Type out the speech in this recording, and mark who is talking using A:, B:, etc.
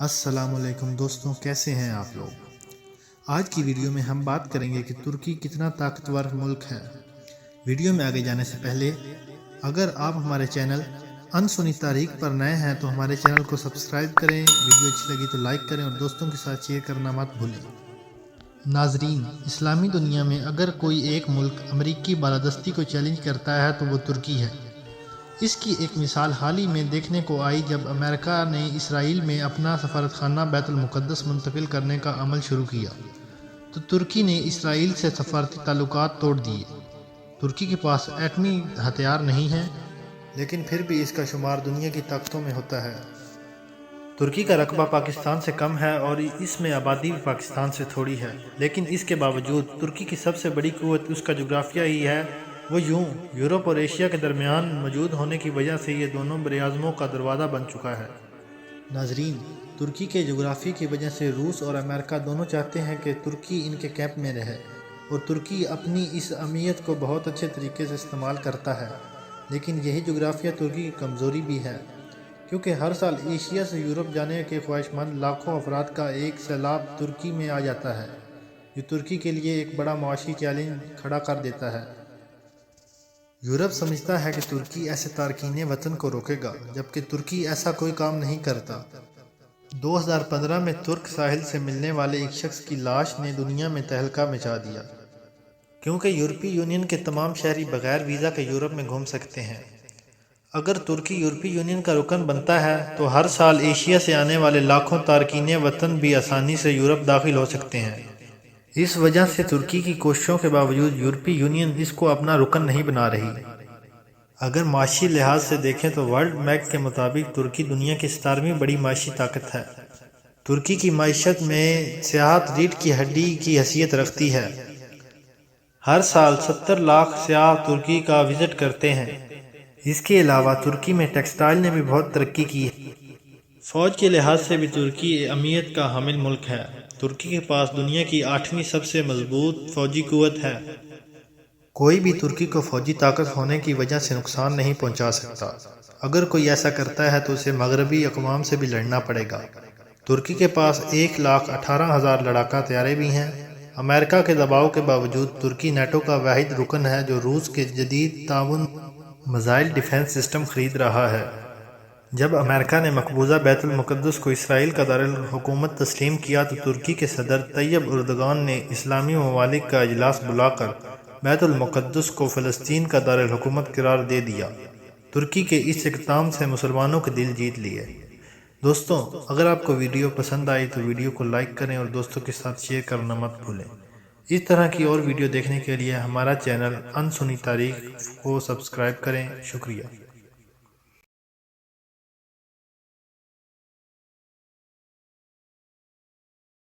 A: السلام علیکم دوستوں، کیسے ہیں آپ لوگ؟ آج کی ویڈیو میں ہم بات کریں گے کہ ترکی کتنا طاقتور ملک ہے۔ ویڈیو میں آگے جانے سے پہلے اگر آپ ہمارے چینل انسنی تاریخ پر نئے ہیں تو ہمارے چینل کو سبسکرائب کریں، ویڈیو اچھی لگی تو لائک کریں اور دوستوں کے ساتھ شیئر کرنا مت بھولیں۔ ناظرین، اسلامی دنیا میں اگر کوئی ایک ملک امریکی بالادستی کو چیلنج کرتا ہے تو وہ ترکی ہے۔ اس کی ایک مثال حال ہی میں دیکھنے کو آئی جب امریکہ نے اسرائیل میں اپنا سفارتخانہ بیت المقدس منتقل کرنے کا عمل شروع کیا تو ترکی نے اسرائیل سے سفارتی تعلقات توڑ دیے۔ ترکی کے پاس ایٹمی ہتھیار نہیں ہیں، لیکن پھر بھی اس کا شمار دنیا کی طاقتوں میں ہوتا ہے۔ ترکی کا رقبہ پاکستان سے کم ہے اور اس میں آبادی بھی پاکستان سے تھوڑی ہے، لیکن اس کے باوجود ترکی کی سب سے بڑی قوت اس کا جغرافیہ ہی ہے۔ وہ یورپ اور ایشیا کے درمیان موجود ہونے کی وجہ سے یہ دونوں براعظموں کا دروازہ بن چکا ہے۔ ناظرین، ترکی کے جغرافیے کی وجہ سے روس اور امریکہ دونوں چاہتے ہیں کہ ترکی ان کے کیمپ میں رہے، اور ترکی اپنی اس اہمیت کو بہت اچھے طریقے سے استعمال کرتا ہے۔ لیکن یہی جغرافیہ ترکی کی کمزوری بھی ہے، کیونکہ ہر سال ایشیا سے یورپ جانے کے خواہشمند لاکھوں افراد کا ایک سیلاب ترکی میں آ جاتا ہے، جو ترکی کے لیے ایک بڑا معاشی چیلنج کھڑا کر دیتا ہے۔ یورپ سمجھتا ہے کہ ترکی ایسے تارکین وطن کو روکے گا، جبکہ ترکی ایسا کوئی کام نہیں کرتا۔ 2015 میں ترک ساحل سے ملنے والے ایک شخص کی لاش نے دنیا میں تہلکہ مچا دیا، کیونکہ یورپی یونین کے تمام شہری بغیر ویزا کے یورپ میں گھوم سکتے ہیں۔ اگر ترکی یورپی یونین کا رکن بنتا ہے تو ہر سال ایشیا سے آنے والے لاکھوں تارکین وطن بھی آسانی سے یورپ داخل ہو سکتے ہیں۔ اس وجہ سے ترکی کی کوششوں کے باوجود یورپی یونین اس کو اپنا رکن نہیں بنا رہی۔ اگر معاشی لحاظ سے دیکھیں تو ورلڈ بینک کے مطابق ترکی دنیا کی 17ویں بڑی معاشی طاقت ہے۔ ترکی کی معیشت میں سیاحت ریڑھ کی ہڈی کی حیثیت رکھتی ہے۔ ہر سال 70 لاکھ سیاح ترکی کا وزٹ کرتے ہیں۔ اس کے علاوہ ترکی میں ٹیکسٹائل نے بھی بہت ترقی کی ہے۔ فوج کے لحاظ سے بھی ترکی اہمیت کا حامل ملک ہے۔ ترکی کے پاس دنیا کی 8ویں سب سے مضبوط فوجی قوت ہے۔ کوئی بھی ترکی کو فوجی طاقت ہونے کی وجہ سے نقصان نہیں پہنچا سکتا۔ اگر کوئی ایسا کرتا ہے تو اسے مغربی اقوام سے بھی لڑنا پڑے گا۔ ترکی کے پاس 1,18,000 لڑاکا طیارے بھی ہیں۔ امریکہ کے دباؤ کے باوجود ترکی نیٹو کا واحد رکن ہے جو روس کے جدید تعاون میزائل ڈیفنس سسٹم خرید رہا ہے۔ جب امریکہ نے مقبوضہ بیت المقدس کو اسرائیل کا دارالحکومت تسلیم کیا تو ترکی کے صدر طیب اردگان نے اسلامی ممالک کا اجلاس بلا کر بیت المقدس کو فلسطین کا دارالحکومت قرار دے دیا۔ ترکی کے اس اقدام سے مسلمانوں کے دل جیت لیے۔ دوستوں، اگر آپ کو ویڈیو پسند آئی تو ویڈیو کو لائک کریں اور دوستوں کے ساتھ شیئر کرنا مت بھولیں۔ اس طرح کی اور ویڈیو دیکھنے کے لیے ہمارا چینل انسنی تاریخ کو سبسکرائب کریں۔ شکریہ۔